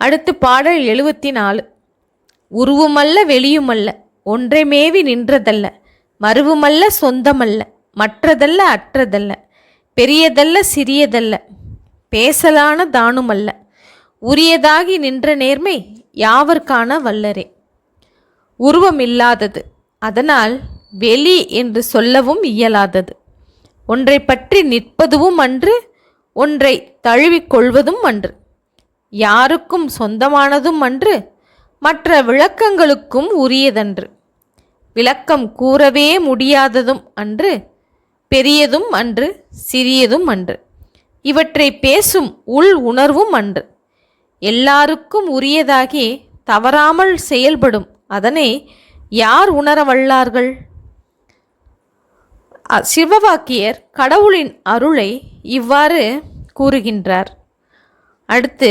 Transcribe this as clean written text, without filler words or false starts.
அடுத்து பாடல் 74. உருவுமல்ல வெளியுமல்ல, ஒன்றை மேவி நின்றதல்ல, மருவுமல்ல சொந்தமல்ல, மற்றதல்ல அற்றதல்ல, பெரியதல்ல சிறியதல்ல, பேசலான தானுமல்ல, உரியதாகி நின்ற நேர்மை யாவர்காண வல்லரே. உருவமில்லாதது, அதனால் வெளி என்று சொல்லவும் இயலாதது. ஒன்றை பற்றி நிற்பதுவும் அன்று, ஒன்றை தழுவிக்கொள்வதும் அன்று, யாருக்கும் சொந்தமானதும் அன்று, மற்ற விளக்கங்களுக்கும் உரியதன்று. விளக்கம் கூறவே முடியாததும் அன்று, பெரியதும் அன்று, சிறியதும் அன்று, இவற்றை பேசும் உள் உணர்வும் அன்று. எல்லாருக்கும் உரியதாகி தவறாமல் செயல்படும் அதனை யார் உணர வல்லார்கள்? சிவவாக்கியர் கடவுளின் அருளை இவ்வாறு கூறுகின்றார். அடுத்து